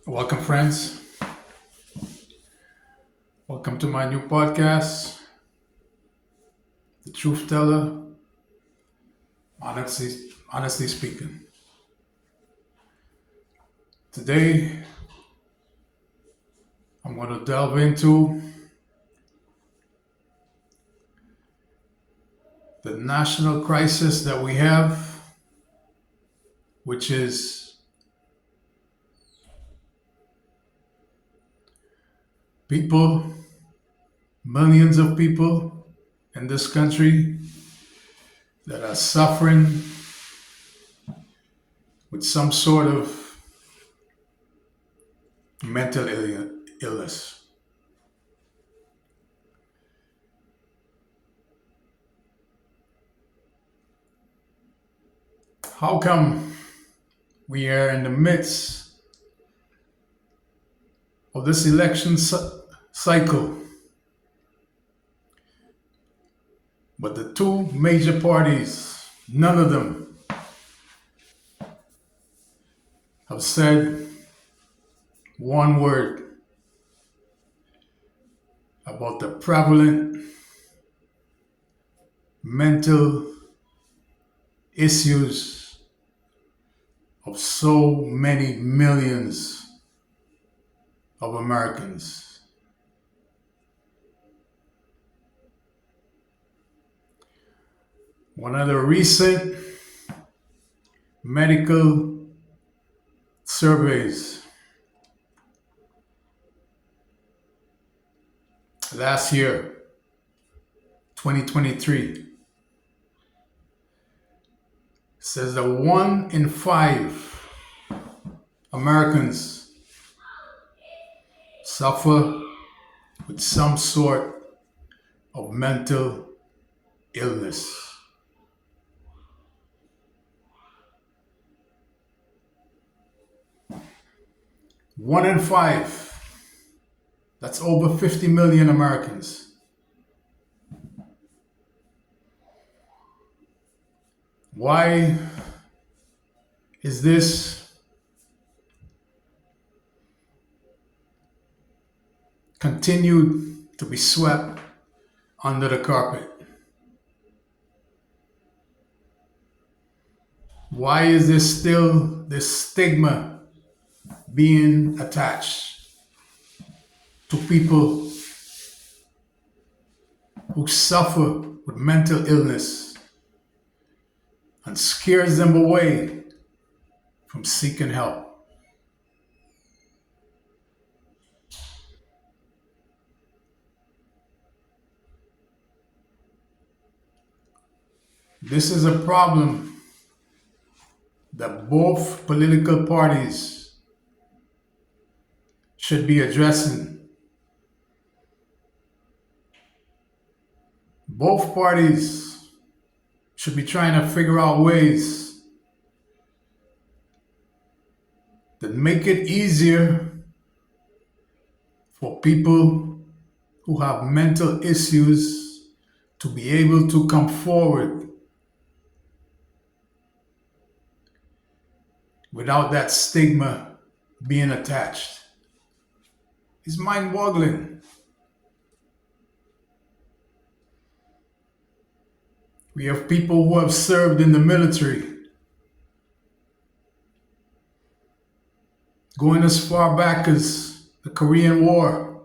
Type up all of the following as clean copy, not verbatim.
Welcome, friends. Welcome to my new podcast, The Truth Teller. Honestly speaking, today I'm going to delve into the national crisis that we have, which is people, millions of people in this country that are suffering with some sort of mental illness. How come we are in the midst of this election cycle, but the two major parties, none of them have said one word about the prevalent mental issues of so many millions of Americans. One of the recent medical surveys last year, 2023, says that 1 in 5 Americans suffer with some sort of mental illness. 1 in 5. That's over 50 million Americans. Why is this continued to be swept under the carpet? Why is there still this stigma being attached to people who suffer with mental illness and scares them away from seeking help? This is a problem that both political parties should be addressing. Both parties should be trying to figure out ways that make it easier for people who have mental issues to be able to come forward without that stigma being attached. It's mind-boggling. We have people who have served in the military, going as far back as the Korean War,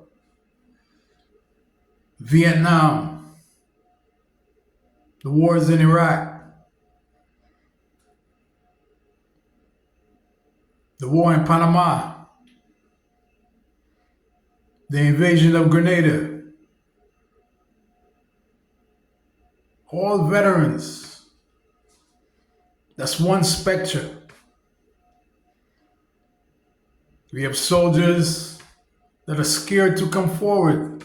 Vietnam, the wars in Iraq, the war in Panama, the invasion of Grenada. All veterans. That's one spectrum. We have soldiers that are scared to come forward.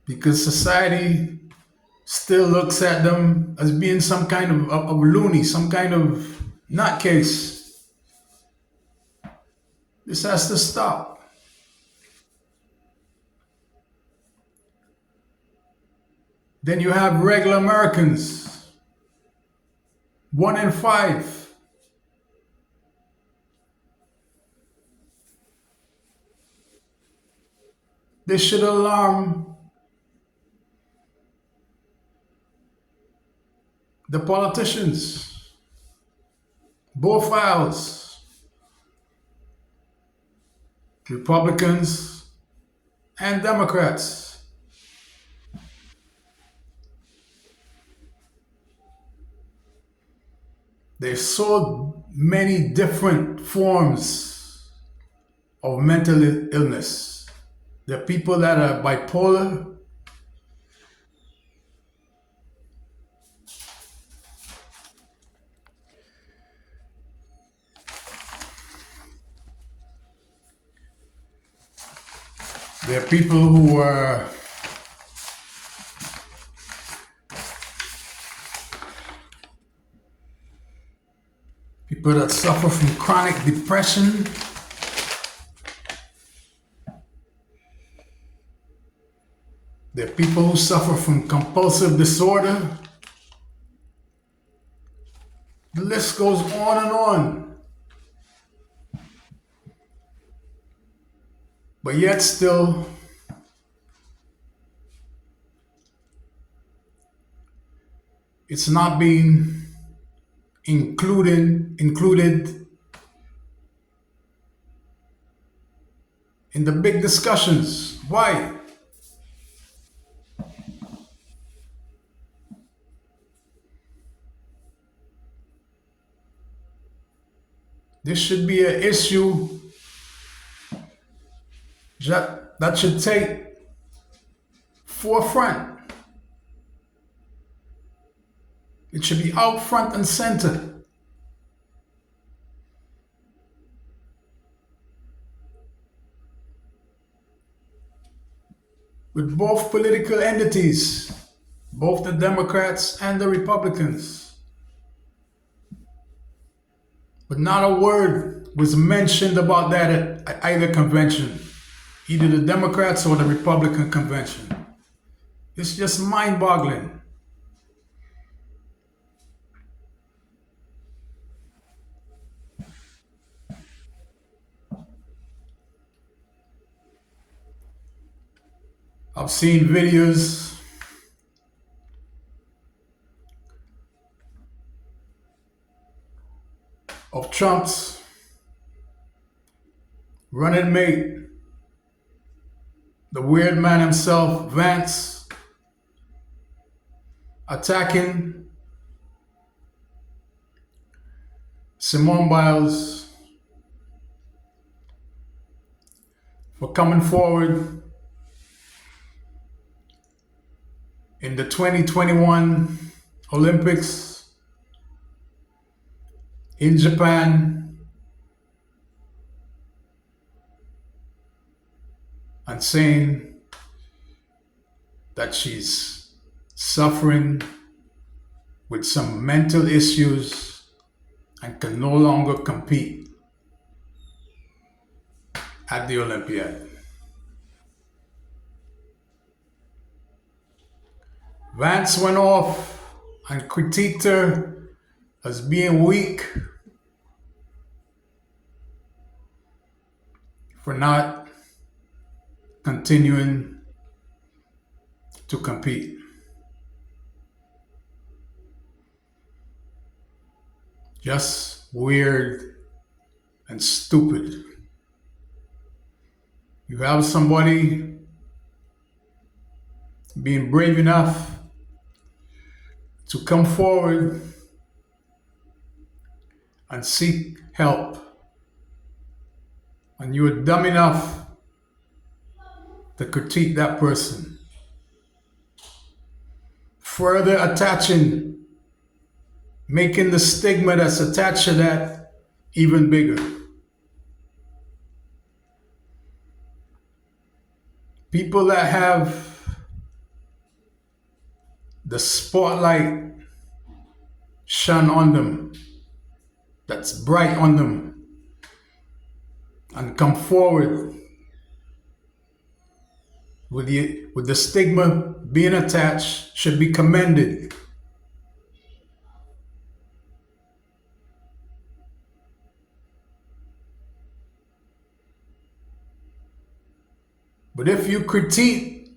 Because society still looks at them as being some kind of loony, some kind of nutcase. This has to stop. Then you have regular Americans One in five. This should alarm the politicians, both aisles, Republicans and Democrats. There's so many different forms of mental illness. There are people that are bipolar. There are people who are people that suffer from chronic depression. There are people who suffer from compulsive disorder. The list goes on and on. But yet still, it's not being included in the big discussions. Why? This should be an issue that should take forefront. It should be out front and center. With both political entities, both the Democrats and the Republicans. But not a word was mentioned about that at either convention, either the Democrats or the Republican convention. It's just mind-boggling. I've seen videos of Trump's running mate, the weird man himself, Vance, attacking Simone Biles for coming forward in the 2021 Olympics in Japan and saying that she's suffering with some mental issues and can no longer compete at the Olympiad. Vance went off and critiqued her as being weak for not continuing to compete. Just weird and stupid. You have somebody being brave enough to come forward and seek help, and you're dumb enough to critique that person, further attaching, making the stigma that's attached to that even bigger. People that have the spotlight shone on them, that's bright on them, and come forward with the stigma being attached should be commended. But if you critique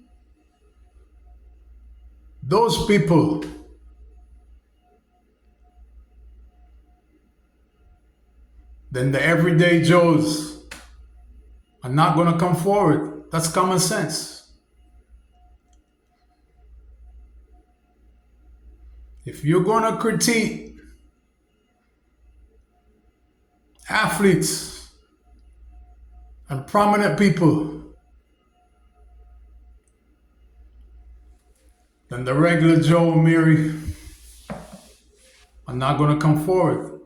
those people, then the everyday Joes are not going to come forward. That's common sense. If you're going to critique athletes and prominent people, then the regular Joe and Mary are not going to come forward.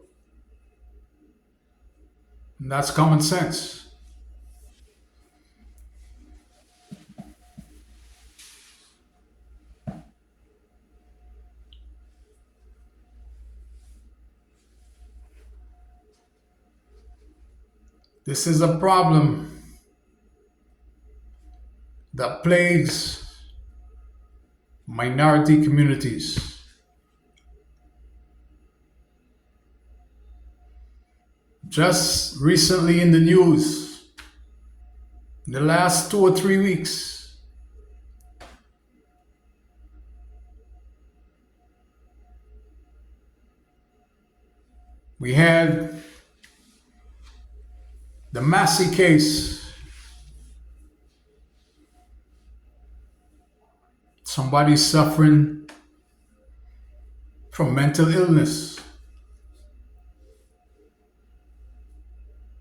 And that's common sense. This is a problem that plagues minority communities. Just recently in the news, in the last 2 or 3 weeks, we had the Massey case. Somebody suffering from mental illness.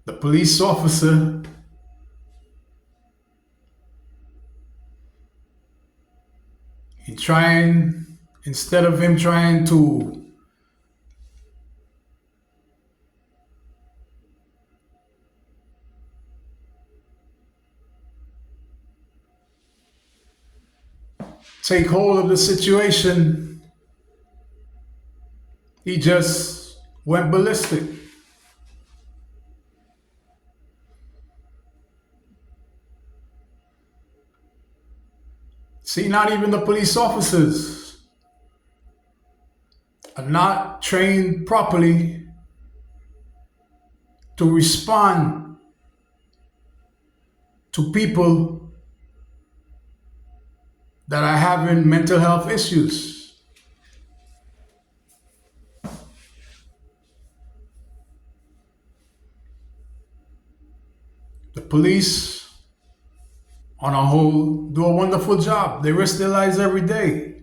The police officer instead of him trying to take hold of the situation, he just went ballistic. See, not even the police officers are not trained properly to respond to people that are having mental health issues. The police, on a whole, do a wonderful job. They risk their lives every day.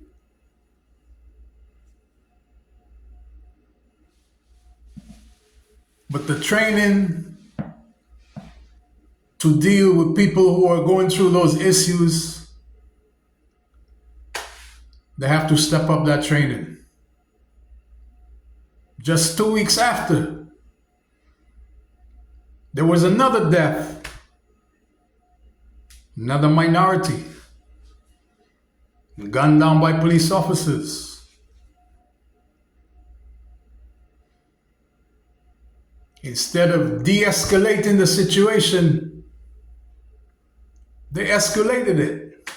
But the training to deal with people who are going through those issues, they have to step up that training. Just 2 weeks after, there was another death. Another minority gunned down by police officers. Instead of de-escalating the situation, they escalated it.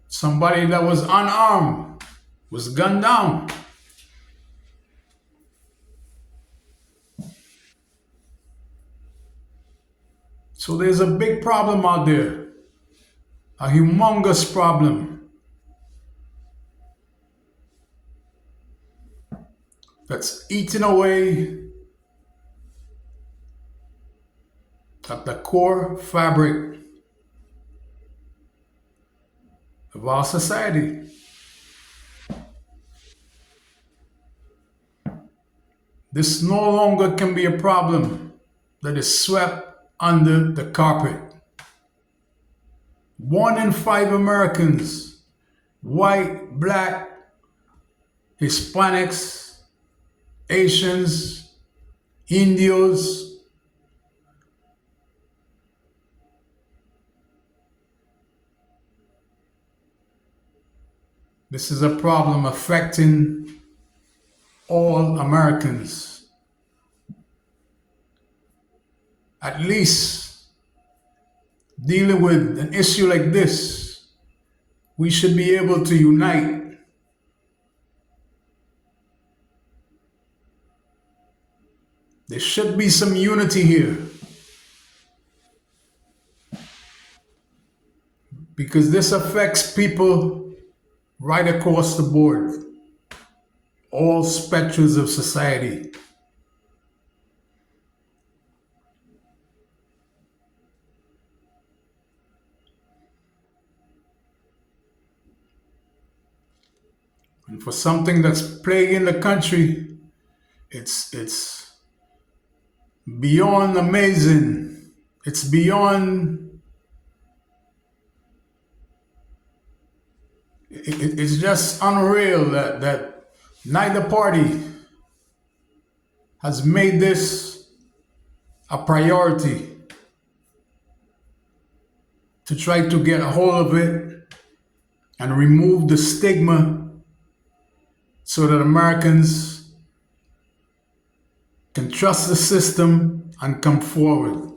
Somebody that was unarmed was gunned down. So there's a big problem out there, a humongous problem that's eating away at the core fabric of our society. This no longer can be a problem that is swept under the carpet. 1 in 5 Americans, white, black, Hispanics, Asians, Indios, this is a problem affecting all Americans. At least dealing with an issue like this, we should be able to unite should be some unity here, because this affects people right across the board, all spectrums of society. And for something that's plaguing the country, it's beyond amazing. It's beyond. It's just unreal that neither party has made this a priority to try to get a hold of it and remove the stigma so that Americans can trust the system and come forward.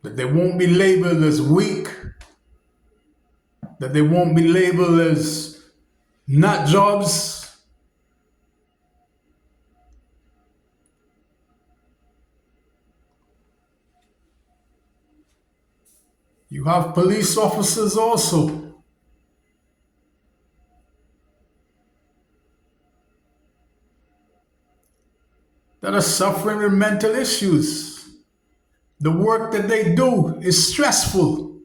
That they won't be labeled as weak, that they won't be labeled as nut jobs. You have police officers also that are suffering with mental issues. The work that they do is stressful.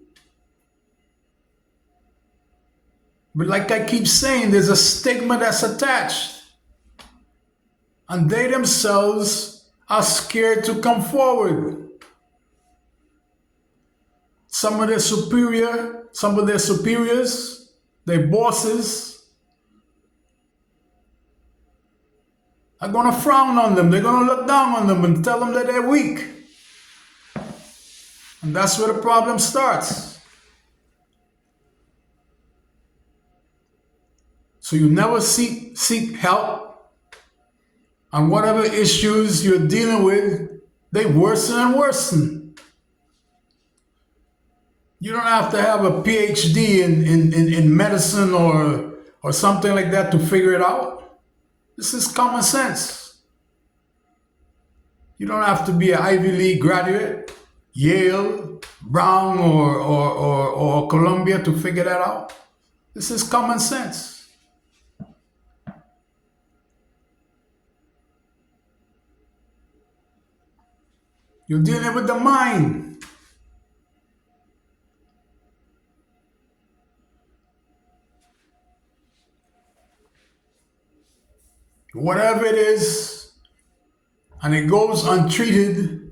But like I keep saying, there's a stigma that's attached. And they themselves are scared to come forward. Some of their superiors, their bosses, are going to frown on them. They're going to look down on them and tell them that they're weak. And that's where the problem starts. So you never seek help, and whatever issues you're dealing with, they worsen and worsen. You don't have to have a PhD in medicine or something like that to figure it out. This is common sense. You don't have to be an Ivy League graduate, Yale, Brown, or Columbia to figure that out. This is common sense. You're dealing with the mind. Whatever it is, and it goes untreated,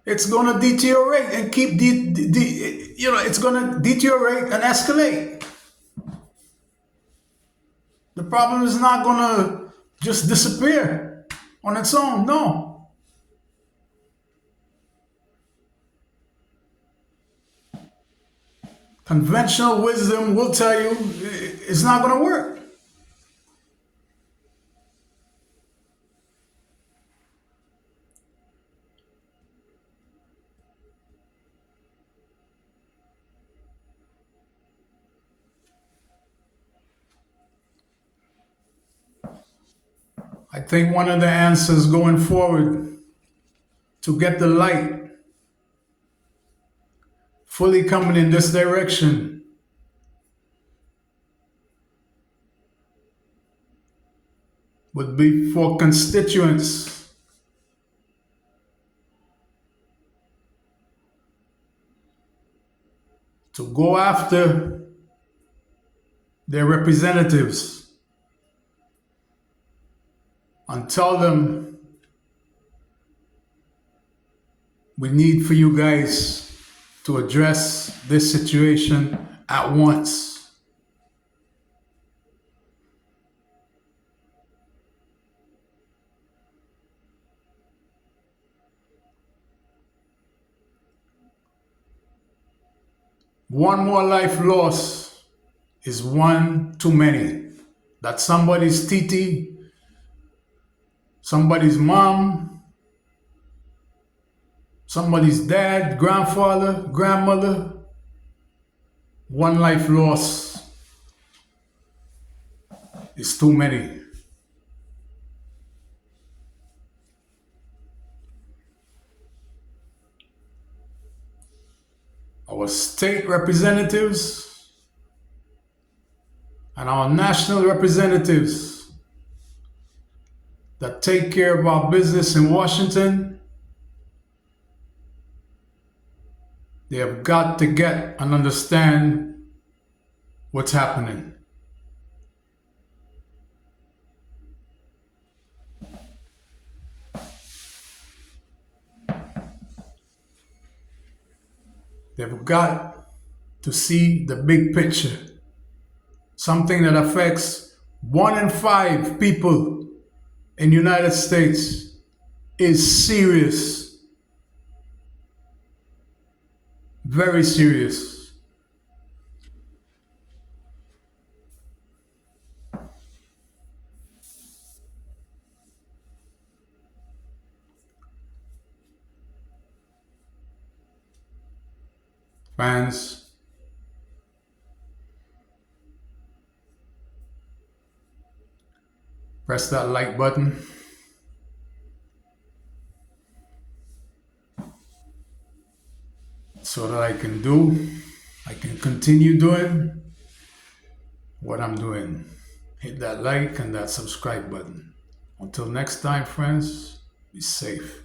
it's going to deteriorate and keep, it's going to deteriorate and escalate. The problem is not going to just disappear on its own, no. Conventional wisdom will tell you it's not going to work. I think one of the answers going forward to get the light fully coming in this direction would be for constituents to go after their representatives and tell them, we need for you guys to address this situation at once. One more life lost is one too many. That somebody's titi, somebody's mom, somebody's dad, grandfather, grandmother. One life lost It's too many. Our state representatives and our national representatives that take care of our business in Washington, they have got to get and understand what's happening. They've got to see the big picture. Something that affects 1 in 5 people in the United States is serious. Very serious. Fans, press that like button. So that I can continue doing what I'm doing. Hit that like and that subscribe button. Until next time, friends, be safe.